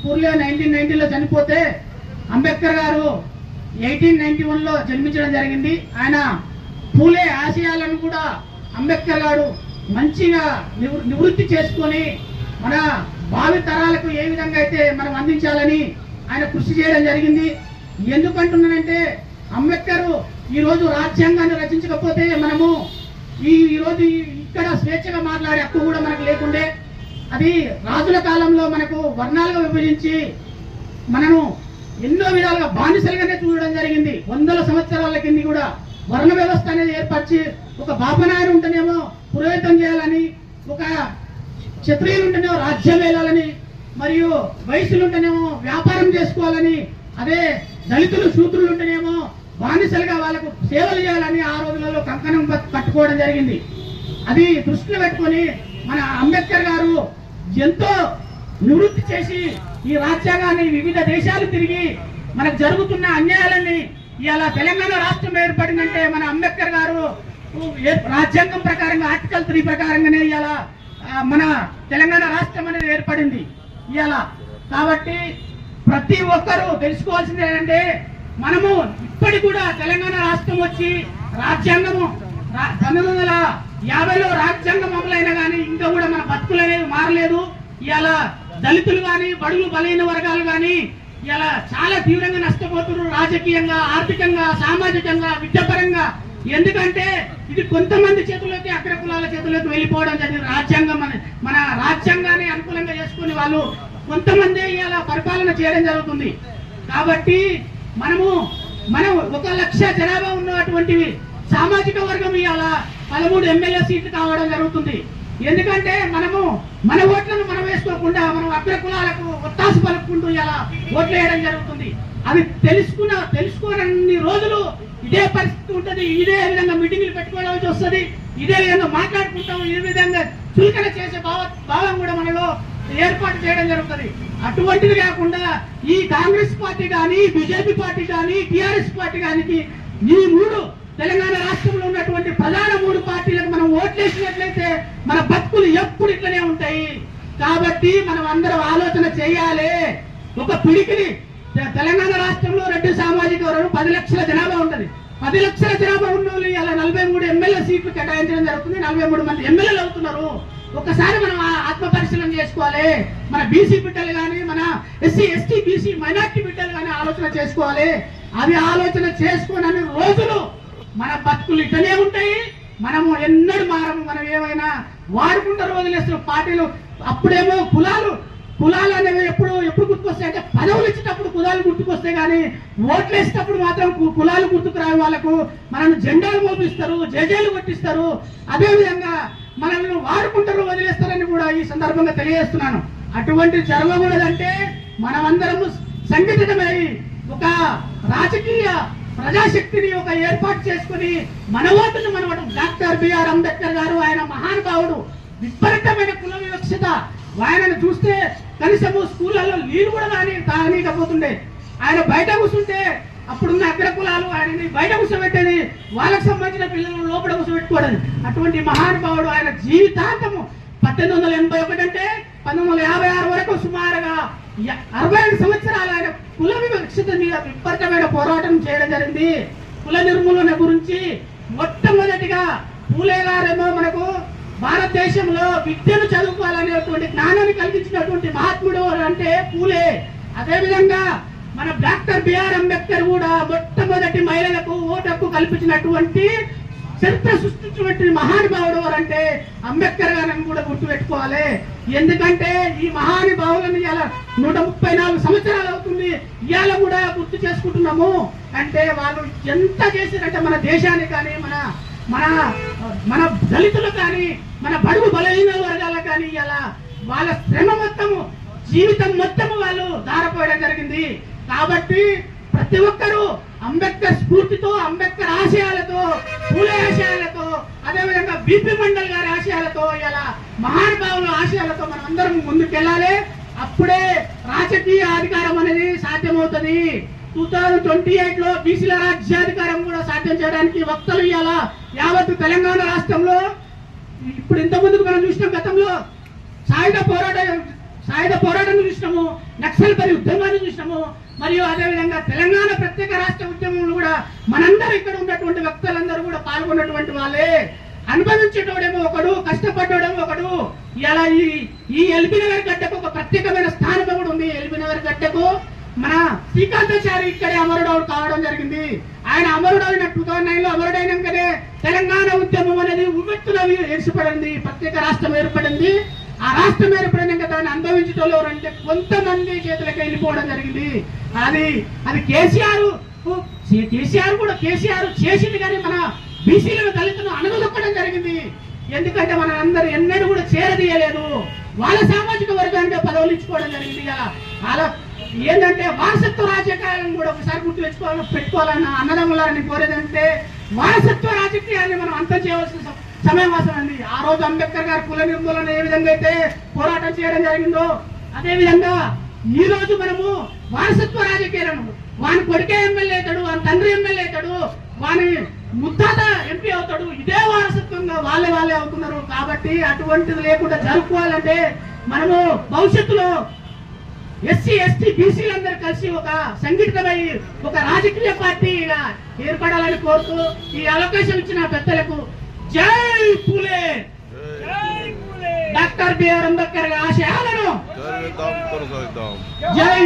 పూర్లే 1990లో చనిపోతే అంబేద్కర్ గారు 1891లో జన్మించడం జరిగింది. ఆయన పూలే ఆశయాలను కూడా అంబేద్కర్ గారు మంచిగా నివృత్తి చేసుకొని మన భావి తరాలకు ఏ విధంగా అయితే మనం అందించాలని ఆయన కృషి చేయడం జరిగింది. ఎందుకంటున్నానంటే అంబేద్కర్ ఈరోజు రాజ్యాంగాన్ని రచించకపోతే మనము ఈరోజు ఇక్కడ స్వేచ్ఛగా మాట్లాడే హక్కు కూడా మనకు లేకుండే. అది రాజుల కాలంలో మనకు వర్ణాలుగా విభజించి మనను ఎన్నో విధాలుగా బానిసలుగానే చూడడం జరిగింది. వందల సంవత్సరాల కింద కూడా వర్ణ వ్యవస్థ అనేది ఏర్పరిచి ఒక బాపనాయన ఉంటేనేమో పురోహితం చేయాలని, ఒక క్షత్రియులు ఉంటేనేమో రాజ్యం వేయాలని, మరియు వయసులు ఉంటేనేమో వ్యాపారం చేసుకోవాలని, అదే దళితులు శూద్రులు ఉంటేనేమో బానిసలుగా వాళ్ళకు సేవలు చేయాలని ఆ రోజులలో కంకణం కట్టుకోవడం జరిగింది. అది దృష్టిలో పెట్టుకొని మన అంబేద్కర్ గారు ఎంతో నివృత్తి చేసి ఈ రాజ్యాంగాన్ని వివిధ దేశాలు తిరిగి మనకు జరుగుతున్న అన్యాయాలన్నీ ఇలా తెలంగాణ రాష్ట్రం ఏర్పడిందంటే మన అంబేద్కర్ గారు రాజ్యాంగం ప్రకారంగా ఆర్టికల్ 3 ప్రకారంగానే ఇలా మన తెలంగాణ రాష్ట్రం అనేది ఏర్పడింది ఇలా. కాబట్టి ప్రతి ఒక్కరూ తెలుసుకోవాల్సింది ఏంటంటే మనము ఇప్పటికి కూడా తెలంగాణ రాష్ట్రం వచ్చి రాజ్యాంగము 1950లో రాజ్యాంగం అమలైనా కానీ ఇంకా కూడా మన బతుకులు అనేది మారలేదు. ఇలా దళితులు కానీ బడుగు బలైన వర్గాలు కానీ ఇలా చాలా తీవ్రంగా నష్టపోతున్నారు రాజకీయంగా, ఆర్థికంగా, సామాజికంగా, విద్యాపరంగా. ఎందుకంటే ఇది కొంతమంది చేతుల్లోకి అగ్ర కులాల చేతుల్లోకి వెళ్ళిపోవడం జరిగింది. రాజ్యాంగం మన రాజ్యాంగాన్ని అనుకూలంగా చేసుకుని వాళ్ళు కొంతమంది ఇలా పరిపాలన చేయడం జరుగుతుంది. కాబట్టి మనం 1 లక్ష జనాభా ఉన్నటువంటి సామాజిక వర్గం ఇవాళ 13 ఎమ్మెల్యే సీట్లు కావడం జరుగుతుంది. ఎందుకంటే మనము మన ఓట్లను మనం వేసుకోకుండా మనం అగ్ర కులాలకు ఒత్తాసు పలుకుంటూ ఇలా ఓట్లు వేయడం జరుగుతుంది. అది తెలుసుకోనన్ని రోజులు ఇదే పరిస్థితి ఉంటుంది. ఇదే విధంగా మీటింగ్లు పెట్టుకోవాల్సి వస్తుంది, ఇదే విధంగా మాట్లాడుకుంటాం, ఇదే విధంగా చులకన చేసే భావం కూడా మనలో ఏర్పాటు చేయడం జరుగుతుంది. అటువంటిది కాకుండా ఈ కాంగ్రెస్ పార్టీ కానీ, బీజేపీ పార్టీ కానీ, టిఆర్ఎస్ పార్టీ కానీ ఈ 3 తెలంగాణ రాష్ట్రంలో ఉన్నటువంటి ప్రధాన 3 పార్టీలకు మనం ఓట్లేసినట్లయితే మన బతుకులు ఎప్పుడు ఇట్లనే ఉంటాయి. కాబట్టి మనం అందరం ఆలోచన చేయాలి. ఒక పిడికిని తెలంగాణ రాష్ట్రంలో రెడ్డి సామాజిక వర్గం 10 లక్షల జనాభా ఉంటది. 10 లక్షల జనాభా ఉన్న వాళ్ళు ఇలా 43 ఎమ్మెల్యే సీట్లు కేటాయించడం జరుగుతుంది. 43 మంది ఎమ్మెల్యేలు అవుతున్నారు. ఒకసారి మనం ఆత్మ పరిశీలన చేసుకోవాలి. మన బీసీ బిడ్డలు కానీ, మన ఎస్సీ ఎస్టీ బీసీ మైనార్టీ బిడ్డలు కానీ ఆలోచన చేసుకోవాలి. అది ఆలోచన చేసుకోనని రోజులు మన బతుకులు ఇట్లనే ఉంటాయి. మనము ఎన్నడూ మారము. మనం ఏమైనా వాడుకుంటారు వదిలేస్తున్న పార్టీలు. అప్పుడేమో కులాలు అనేవి ఎప్పుడు గుర్తుకొస్తాయి అంటే పదవులు ఇచ్చేటప్పుడు కులాలు గుర్తుకొస్తాయి, కానీ ఓట్లు వేసేటప్పుడు మాత్రం కులాలు గుర్తుకు రాని వాళ్ళకు మనం జెండాలు మోపిస్తారు, జేజేలు కొట్టిస్తారు. అదేవిధంగా మనల్ని వాడుకుంటారు వదిలేస్తారని కూడా ఈ సందర్భంగా తెలియజేస్తున్నాను. అటువంటి జరగకూడదంటే మనమందరము సంఘటితమై ఒక రాజకీయ ప్రజాశక్తిని ఒక ఏర్పాటు చేసుకుని మన ఓటును మనం డాక్టర్ బిఆర్ అంబేద్కర్ గారు ఆయన మహానుభావుడు, విపరీతమైన కుల వివక్షత. ఆయనను చూస్తే కనీసము స్కూళ్ళలో నీరు కూడా తాగనీకపోతుండే. ఆయన బయట కూర్చుంటే అప్పుడున్న అగ్ర కులాలు ఆయనని బయట కూర్చోబెట్టేది, వాళ్ళకు సంబంధించిన పిల్లలను లోపల కూర్చోబెట్టుకోవడం. అటువంటి మహానుభావుడు ఆయన జీవితాంతము 1881 అంటే 1956 వరకు సుమారుగా 65 సంవత్సరాలు ఆయన కుల వివక్షత మీద విపరీతమైన పోరాటం చేయడం జరిగింది. కుల నిర్మూలన గురించి మొట్టమొదటిగా పూలే గారేమో మనకు భారతదేశంలో విద్యను చదువుకోవాలనేటువంటి జ్ఞానాన్ని కలిగించినటువంటి మహాత్ముడు అంటే పూలే. అదేవిధంగా మన డాక్టర్ బిఆర్ అంబేద్కర్ కూడా మొట్టమొదటి మహిళలకు ఓటు హక్కు కల్పించినటువంటి చరిత్ర సృష్టించినటువంటి మహానుభావుడు అంటే అంబేద్కర్ గారిని కూడా గుర్తుపెట్టుకోవాలి. ఎందుకంటే ఈ మహానుభావులను ఇలా 134 సంవత్సరాలు అవుతుంది, ఇవాళ కూడా గుర్తు చేసుకుంటున్నాము. అంటే వాళ్ళు ఎంత చేశారంటే మన దేశానికి కానీ, మన దళితులు కానీ, మన బడుగు బలహీన వర్గాలకు కానీ ఇలా వాళ్ళ శ్రమ మొత్తము, జీవితం మొత్తము వాళ్ళు దారపోయడం జరిగింది. కాబట్టి ప్రతి ఒక్కరూ అంబేద్కర్ స్ఫూర్తితో, అంబేద్కర్ ఆశయాలతో, పూలే ఆశయాలతో, అదేవిధంగా బిపి మండల్ గారి ఆశయాలతో, ఇలా మహానుభావుల ఆశయాలతో మనం అందరం ముందుకెళ్ళాలి. అప్పుడే రాజకీయ అధికారం అనేది సాధ్యమవుతుంది. 2028లో బీసీల రాజ్యాధికారం కూడా సాధ్యం చేయడానికి వక్తలు ఇవ్వాలా. యావత్తు తెలంగాణ రాష్ట్రంలో ఇప్పుడు ఇంత ముందుకు మనం చూసిన గతంలో సాయుధ పోరాటం చూసినాము, నక్సల్ పరి ఉద్యమాన్ని చూసినాము, మరియు అదేవిధంగా తెలంగాణ ప్రత్యేక రాష్ట్ర ఉద్యమంలో కూడా మనందరూ ఇక్కడ ఉన్నటువంటి వ్యక్తులందరూ కూడా పాల్గొన్నటువంటి వాళ్ళే. అనుభవించేటోడేమో ఒకడు, కష్టపడ్డోడేమో ఒకడు. ఇలా ఈ ఎల్బీ నగర్ గడ్డకు ఒక ప్రత్యేకమైన స్థానం కూడా ఉంది. ఎల్బీ నగర్ గడ్డకు మన శ్రీకాంతాచారి ఇక్కడే అమరుడు కావడం జరిగింది. ఆయన అమరుడైన 2009 లో అమరుడైనాకనే తెలంగాణ ఉద్యమం అనేది ఉవ్వెత్తున ఏర్పడింది, ప్రత్యేక రాష్ట్రం ఏర్పడింది. ఆ రాష్ట్రం ఏర్పడినాక దాన్ని అనుభవించడంలో అంటే కొంతమంది చేతులకి వెళ్ళిపోవడం జరిగింది. అది కేసీఆర్ కూడా చేసింది, కానీ మన బీసీలను దళితులను అణగదొక్కడం జరిగింది. ఎందుకంటే మన అందరూ ఎన్నడూ కూడా చేరదీయలేదు. వాళ్ళ సామాజిక వర్గానికి పదవులు ఇచ్చుకోవడం జరిగింది. అలా ఏంటంటే వారసత్వ రాజకీయాలను కూడా ఒకసారి గుర్తు పెట్టుకోవాలన్న అన్నదమ్ములని కోరేదంటే వారసత్వ రాజకీయాన్ని మనం అంతం చేయవలసిన సమయం వస్తుంది. ఆ రోజు అంబేద్కర్ గారు కుల నిర్మూలన ఏ విధంగా అయితే పోరాటం చేయడం జరిగిందో, అదే విధంగా ఈ రోజు మనము వారసత్వ రాజకీయాలను, వాని కొడుకే ఎమ్మెల్యే అవుతాడు, వాని తండ్రి ఎమ్మెల్యే అవుతాడు, వాని ముత్తాత ఎంపీ అవుతాడు, ఇదే వారసత్వంగా వాళ్ళే అవుతున్నారు. కాబట్టి అటువంటిది లేకుండా జరుపుకోవాలంటే మనము భవిష్యత్తులో ఎస్సీ ఎస్టీ బీసీలందరూ కలిసి ఒక సంఘటితమై ఒక రాజకీయ పార్టీగా ఏర్పడాలని కోరుతూ ఈ అవకాశం ఇచ్చిన పెద్దలకు జై పూలే, డాక్టర్ బిఆర్ అంబేద్కర్ ఆశయాలను జై